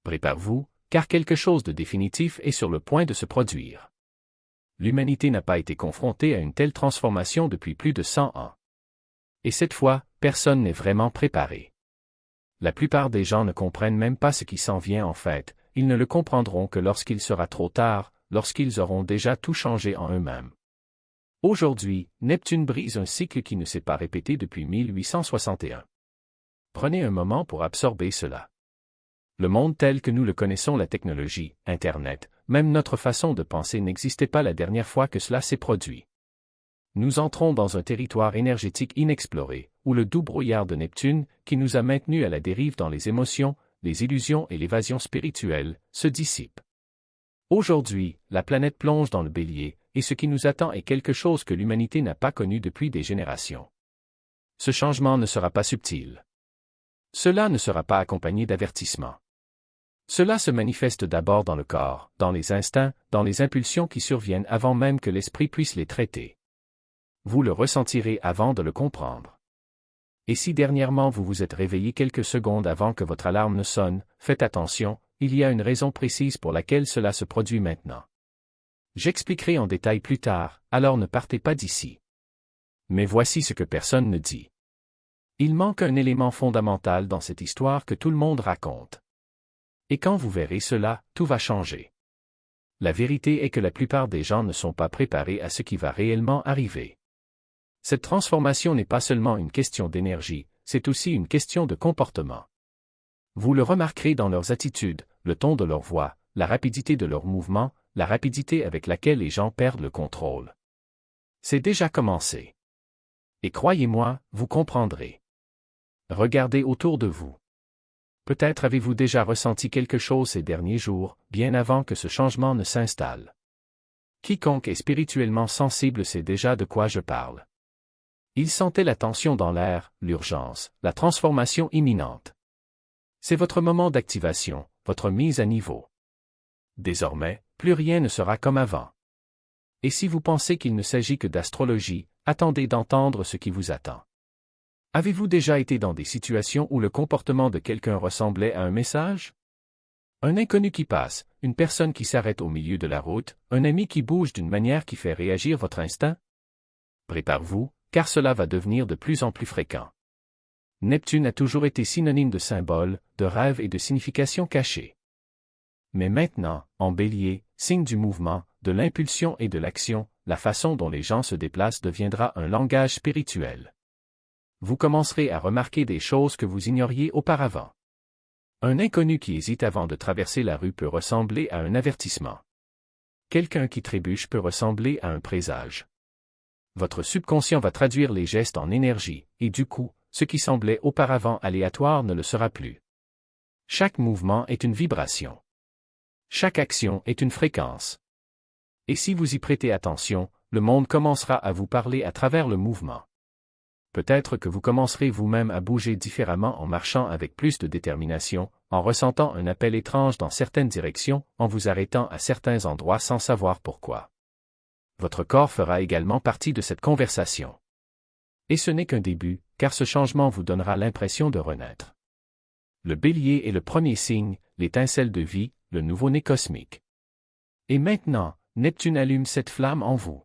Préparez-vous, car quelque chose de définitif est sur le point de se produire. L'humanité n'a pas été confrontée à une telle transformation depuis plus de 100 ans. Et cette fois, personne n'est vraiment préparé. La plupart des gens ne comprennent même pas ce qui s'en vient en fait, ils ne le comprendront que lorsqu'il sera trop tard, lorsqu'ils auront déjà tout changé en eux-mêmes. Aujourd'hui, Neptune brise un cycle qui ne s'est pas répété depuis 1861. Prenez un moment pour absorber cela. Le monde tel que nous le connaissons, la technologie, Internet, même notre façon de penser n'existait pas la dernière fois que cela s'est produit. Nous entrons dans un territoire énergétique inexploré, où le doux brouillard de Neptune, qui nous a maintenus à la dérive dans les émotions, les illusions et l'évasion spirituelle, se dissipe. Aujourd'hui, la planète plonge dans le bélier, et ce qui nous attend est quelque chose que l'humanité n'a pas connu depuis des générations. Ce changement ne sera pas subtil. Cela ne sera pas accompagné d'avertissement. Cela se manifeste d'abord dans le corps, dans les instincts, dans les impulsions qui surviennent avant même que l'esprit puisse les traiter. Vous le ressentirez avant de le comprendre. Et si dernièrement vous vous êtes réveillé quelques secondes avant que votre alarme ne sonne, faites attention, il y a une raison précise pour laquelle cela se produit maintenant. J'expliquerai en détail plus tard, alors ne partez pas d'ici. Mais voici ce que personne ne dit. Il manque un élément fondamental dans cette histoire que tout le monde raconte. Et quand vous verrez cela, tout va changer. La vérité est que la plupart des gens ne sont pas préparés à ce qui va réellement arriver. Cette transformation n'est pas seulement une question d'énergie, c'est aussi une question de comportement. Vous le remarquerez dans leurs attitudes, le ton de leur voix, la rapidité de leurs mouvements, la rapidité avec laquelle les gens perdent le contrôle. C'est déjà commencé. Et croyez-moi, vous comprendrez. Regardez autour de vous. Peut-être avez-vous déjà ressenti quelque chose ces derniers jours, bien avant que ce changement ne s'installe. Quiconque est spirituellement sensible sait déjà de quoi je parle. Il sentait la tension dans l'air, l'urgence, la transformation imminente. C'est votre moment d'activation, votre mise à niveau. Désormais, plus rien ne sera comme avant. Et si vous pensez qu'il ne s'agit que d'astrologie, attendez d'entendre ce qui vous attend. Avez-vous déjà été dans des situations où le comportement de quelqu'un ressemblait à un message? Un inconnu qui passe, une personne qui s'arrête au milieu de la route, un ami qui bouge d'une manière qui fait réagir votre instinct? Préparez-vous, car cela va devenir de plus en plus fréquent. Neptune a toujours été synonyme de symbole, de rêve et de signification cachée. Mais maintenant, en bélier, signe du mouvement, de l'impulsion et de l'action, la façon dont les gens se déplacent deviendra un langage spirituel. Vous commencerez à remarquer des choses que vous ignoriez auparavant. Un inconnu qui hésite avant de traverser la rue peut ressembler à un avertissement. Quelqu'un qui trébuche peut ressembler à un présage. Votre subconscient va traduire les gestes en énergie, et du coup, ce qui semblait auparavant aléatoire ne le sera plus. Chaque mouvement est une vibration. Chaque action est une fréquence. Et si vous y prêtez attention, le monde commencera à vous parler à travers le mouvement. Peut-être que vous commencerez vous-même à bouger différemment en marchant avec plus de détermination, en ressentant un appel étrange dans certaines directions, en vous arrêtant à certains endroits sans savoir pourquoi. Votre corps fera également partie de cette conversation. Et ce n'est qu'un début, car ce changement vous donnera l'impression de renaître. Le bélier est le premier signe, l'étincelle de vie, le nouveau-né cosmique. Et maintenant, Neptune allume cette flamme en vous.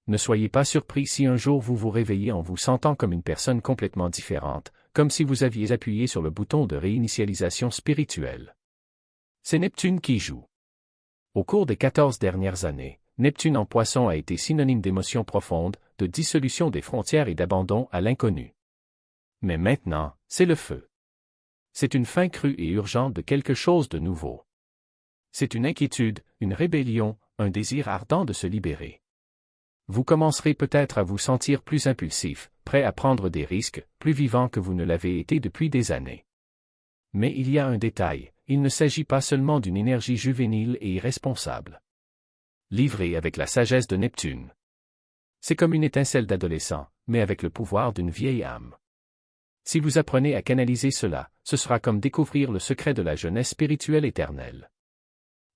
Ne soyez pas surpris si un jour vous vous réveillez en vous sentant comme une personne complètement différente, comme si vous aviez appuyé sur le bouton de réinitialisation spirituelle. C'est Neptune qui joue. Au cours des 14 dernières années, Neptune en Poisson a été synonyme d'émotions profondes, de dissolution des frontières et d'abandon à l'inconnu. Mais maintenant, c'est le feu. C'est une faim crue et urgente de quelque chose de nouveau. C'est une inquiétude, une rébellion, un désir ardent de se libérer. Vous commencerez peut-être à vous sentir plus impulsif, prêt à prendre des risques, plus vivant que vous ne l'avez été depuis des années. Mais il y a un détail, il ne s'agit pas seulement d'une énergie juvénile et irresponsable. Livrée avec la sagesse de Neptune. C'est comme une étincelle d'adolescent, mais avec le pouvoir d'une vieille âme. Si vous apprenez à canaliser cela, ce sera comme découvrir le secret de la jeunesse spirituelle éternelle.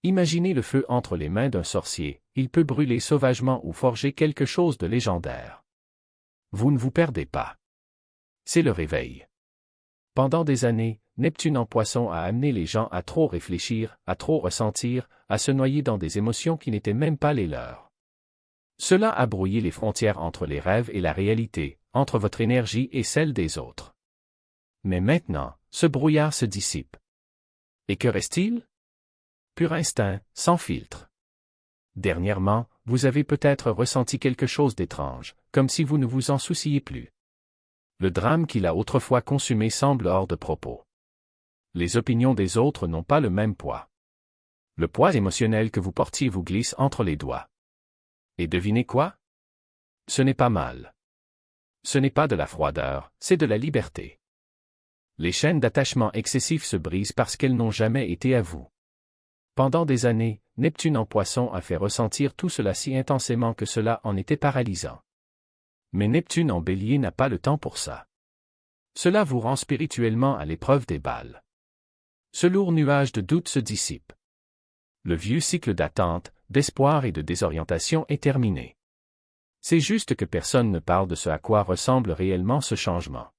Imaginez le feu entre les mains d'un sorcier, il peut brûler sauvagement ou forger quelque chose de légendaire. Vous ne vous perdez pas. C'est le réveil. Pendant des années, Neptune en Poisson a amené les gens à trop réfléchir, à trop ressentir, à se noyer dans des émotions qui n'étaient même pas les leurs. Cela a brouillé les frontières entre les rêves et la réalité, entre votre énergie et celle des autres. Mais maintenant, ce brouillard se dissipe. Et que reste-t-il? Pur instinct, sans filtre. Dernièrement, vous avez peut-être ressenti quelque chose d'étrange, comme si vous ne vous en souciez plus. Le drame qu'il a autrefois consumé semble hors de propos. Les opinions des autres n'ont pas le même poids. Le poids émotionnel que vous portiez vous glisse entre les doigts. Et devinez quoi? Ce n'est pas mal. Ce n'est pas de la froideur, c'est de la liberté. Les chaînes d'attachement excessif se brisent parce qu'elles n'ont jamais été à vous. Pendant des années, Neptune en Poisson a fait ressentir tout cela si intensément que cela en était paralysant. Mais Neptune en Bélier n'a pas le temps pour ça. Cela vous rend spirituellement à l'épreuve des balles. Ce lourd nuage de doute se dissipe. Le vieux cycle d'attente, d'espoir et de désorientation est terminé. C'est juste que personne ne parle de ce à quoi ressemble réellement ce changement.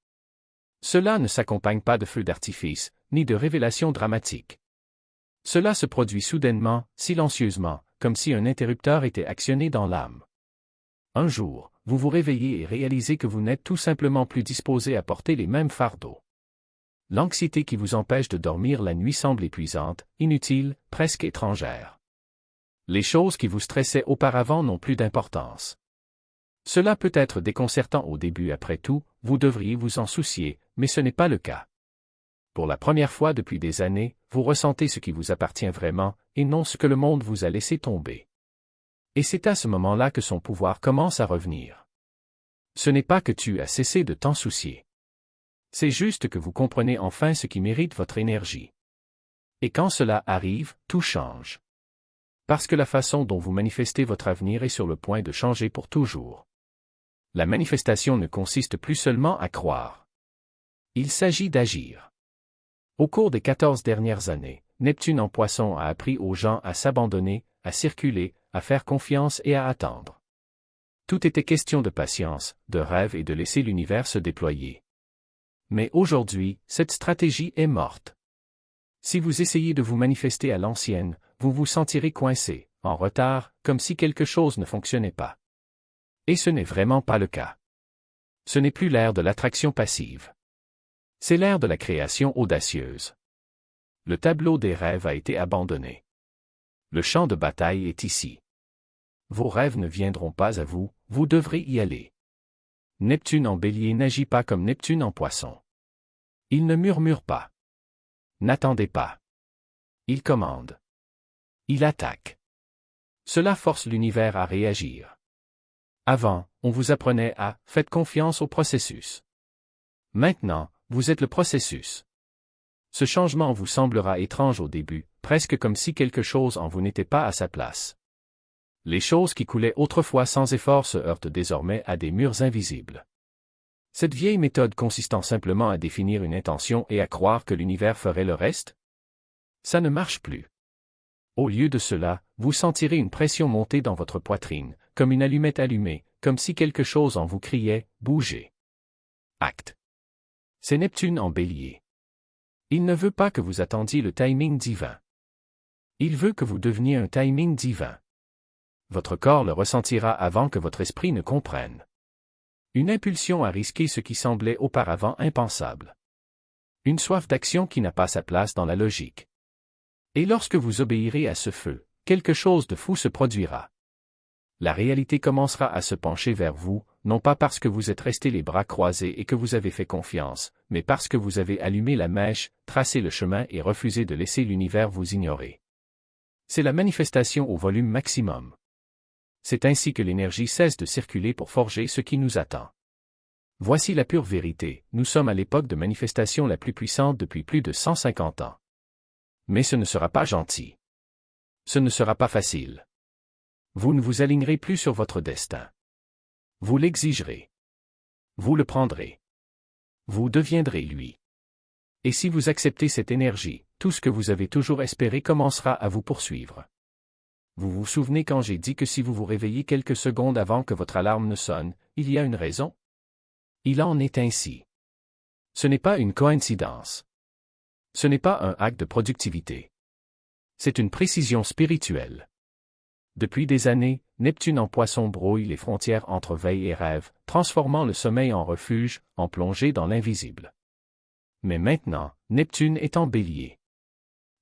Cela ne s'accompagne pas de feux d'artifice, ni de révélations dramatiques. Cela se produit soudainement, silencieusement, comme si un interrupteur était actionné dans l'âme. Un jour, vous vous réveillez et réalisez que vous n'êtes tout simplement plus disposé à porter les mêmes fardeaux. L'anxiété qui vous empêche de dormir la nuit semble épuisante, inutile, presque étrangère. Les choses qui vous stressaient auparavant n'ont plus d'importance. Cela peut être déconcertant au début, après tout, vous devriez vous en soucier, mais ce n'est pas le cas. Pour la première fois depuis des années, vous ressentez ce qui vous appartient vraiment, et non ce que le monde vous a laissé tomber. Et c'est à ce moment-là que son pouvoir commence à revenir. Ce n'est pas que tu as cessé de t'en soucier. C'est juste que vous comprenez enfin ce qui mérite votre énergie. Et quand cela arrive, tout change. Parce que la façon dont vous manifestez votre avenir est sur le point de changer pour toujours. La manifestation ne consiste plus seulement à croire. Il s'agit d'agir. Au cours des 14 dernières années, Neptune en Poisson a appris aux gens à s'abandonner, à circuler, à faire confiance et à attendre. Tout était question de patience, de rêve et de laisser l'univers se déployer. Mais aujourd'hui, cette stratégie est morte. Si vous essayez de vous manifester à l'ancienne, vous vous sentirez coincé, en retard, comme si quelque chose ne fonctionnait pas. Et ce n'est vraiment pas le cas. Ce n'est plus l'ère de l'attraction passive. C'est l'ère de la création audacieuse. Le tableau des rêves a été abandonné. Le champ de bataille est ici. Vos rêves ne viendront pas à vous, vous devrez y aller. Neptune en Bélier n'agit pas comme Neptune en Poisson. Il ne murmure pas. N'attendez pas. Il commande. Il attaque. Cela force l'univers à réagir. Avant, on vous apprenait à « faites confiance au processus ». Maintenant, vous êtes le processus. Ce changement vous semblera étrange au début, presque comme si quelque chose en vous n'était pas à sa place. Les choses qui coulaient autrefois sans effort se heurtent désormais à des murs invisibles. Cette vieille méthode consistant simplement à définir une intention et à croire que l'univers ferait le reste? Ça ne marche plus. Au lieu de cela, vous sentirez une pression monter dans votre poitrine, comme une allumette allumée, comme si quelque chose en vous criait « bougez ». Acte. C'est Neptune en Bélier. Il ne veut pas que vous attendiez le timing divin. Il veut que vous deveniez un timing divin. Votre corps le ressentira avant que votre esprit ne comprenne. Une impulsion à risquer ce qui semblait auparavant impensable. Une soif d'action qui n'a pas sa place dans la logique. Et lorsque vous obéirez à ce feu, quelque chose de fou se produira. La réalité commencera à se pencher vers vous, non pas parce que vous êtes resté les bras croisés et que vous avez fait confiance, mais parce que vous avez allumé la mèche, tracé le chemin et refusé de laisser l'univers vous ignorer. C'est la manifestation au volume maximum. C'est ainsi que l'énergie cesse de circuler pour forger ce qui nous attend. Voici la pure vérité, nous sommes à l'époque de manifestation la plus puissante depuis plus de 150 ans. Mais ce ne sera pas gentil. Ce ne sera pas facile. Vous ne vous alignerez plus sur votre destin. Vous l'exigerez. Vous le prendrez. Vous deviendrez lui. Et si vous acceptez cette énergie, tout ce que vous avez toujours espéré commencera à vous poursuivre. Vous vous souvenez quand j'ai dit que si vous vous réveillez quelques secondes avant que votre alarme ne sonne, il y a une raison? Il en est ainsi. Ce n'est pas une coïncidence. Ce n'est pas un acte de productivité. C'est une précision spirituelle. Depuis des années, Neptune en Poisson brouille les frontières entre veille et rêve, transformant le sommeil en refuge, en plongée dans l'invisible. Mais maintenant, Neptune est en Bélier.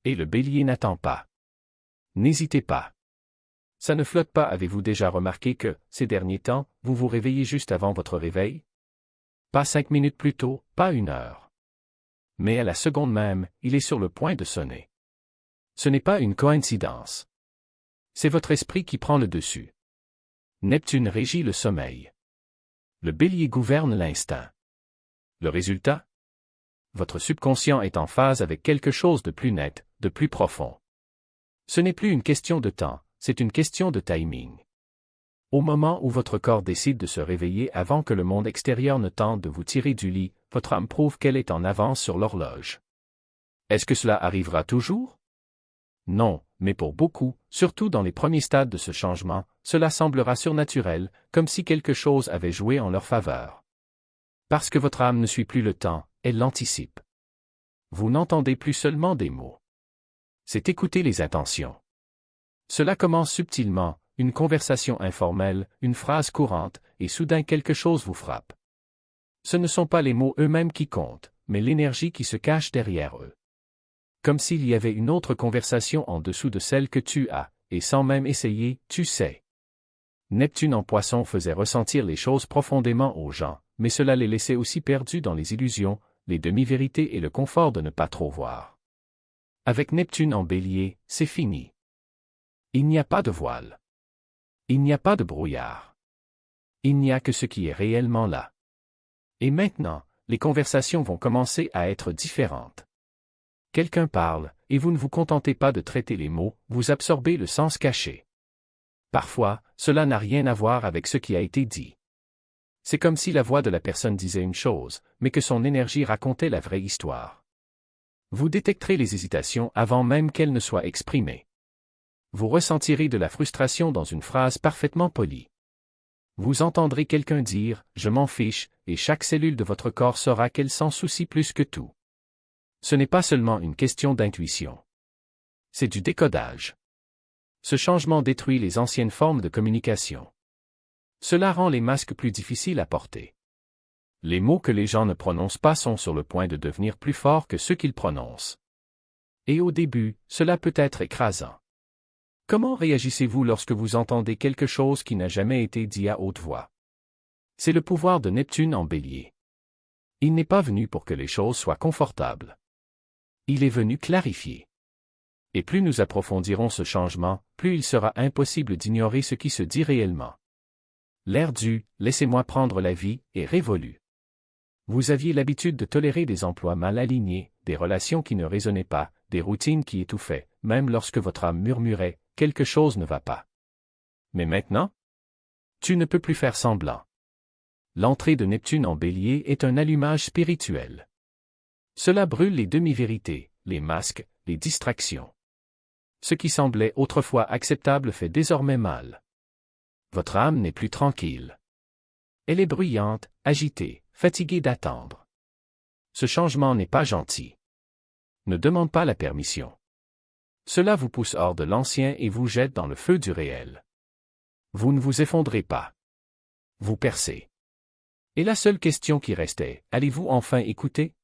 Et le Bélier n'attend pas. N'hésitez pas. Ça ne flotte pas. Avez-vous déjà remarqué que, ces derniers temps, vous vous réveillez juste avant votre réveil? Pas 5 minutes plus tôt, pas 1 heure. Mais à la seconde même, il est sur le point de sonner. Ce n'est pas une coïncidence. C'est votre esprit qui prend le dessus. Neptune régit le sommeil. Le Bélier gouverne l'instinct. Le résultat? Votre subconscient est en phase avec quelque chose de plus net, de plus profond. Ce n'est plus une question de temps, c'est une question de timing. Au moment où votre corps décide de se réveiller avant que le monde extérieur ne tente de vous tirer du lit, votre âme prouve qu'elle est en avance sur l'horloge. Est-ce que cela arrivera toujours? Non, mais pour beaucoup, surtout dans les premiers stades de ce changement, cela semblera surnaturel, comme si quelque chose avait joué en leur faveur. Parce que votre âme ne suit plus le temps, elle l'anticipe. Vous n'entendez plus seulement des mots. C'est écouter les intentions. Cela commence subtilement, une conversation informelle, une phrase courante, et soudain quelque chose vous frappe. Ce ne sont pas les mots eux-mêmes qui comptent, mais l'énergie qui se cache derrière eux. Comme s'il y avait une autre conversation en dessous de celle que tu as, et sans même essayer, tu sais. Neptune en Poisson faisait ressentir les choses profondément aux gens, mais cela les laissait aussi perdus dans les illusions, les demi-vérités et le confort de ne pas trop voir. Avec Neptune en Bélier, c'est fini. Il n'y a pas de voile. Il n'y a pas de brouillard. Il n'y a que ce qui est réellement là. Et maintenant, les conversations vont commencer à être différentes. Quelqu'un parle, et vous ne vous contentez pas de traiter les mots, vous absorbez le sens caché. Parfois, cela n'a rien à voir avec ce qui a été dit. C'est comme si la voix de la personne disait une chose, mais que son énergie racontait la vraie histoire. Vous détecterez les hésitations avant même qu'elles ne soient exprimées. Vous ressentirez de la frustration dans une phrase parfaitement polie. Vous entendrez quelqu'un dire « je m'en fiche » et chaque cellule de votre corps saura qu'elle s'en soucie plus que tout. Ce n'est pas seulement une question d'intuition. C'est du décodage. Ce changement détruit les anciennes formes de communication. Cela rend les masques plus difficiles à porter. Les mots que les gens ne prononcent pas sont sur le point de devenir plus forts que ceux qu'ils prononcent. Et au début, cela peut être écrasant. Comment réagissez-vous lorsque vous entendez quelque chose qui n'a jamais été dit à haute voix? C'est le pouvoir de Neptune en Bélier. Il n'est pas venu pour que les choses soient confortables. Il est venu clarifier. Et plus nous approfondirons ce changement, plus il sera impossible d'ignorer ce qui se dit réellement. L'ère du « laissez-moi prendre la vie » est révolue. Vous aviez l'habitude de tolérer des emplois mal alignés, des relations qui ne résonnaient pas, des routines qui étouffaient, même lorsque votre âme murmurait « quelque chose ne va pas ». Mais maintenant? Tu ne peux plus faire semblant. L'entrée de Neptune en Bélier est un allumage spirituel. Cela brûle les demi-vérités, les masques, les distractions. Ce qui semblait autrefois acceptable fait désormais mal. Votre âme n'est plus tranquille. Elle est bruyante, agitée, fatiguée d'attendre. Ce changement n'est pas gentil. Ne demande pas la permission. Cela vous pousse hors de l'ancien et vous jette dans le feu du réel. Vous ne vous effondrez pas. Vous percez. Et la seule question qui restait, allez-vous enfin écouter?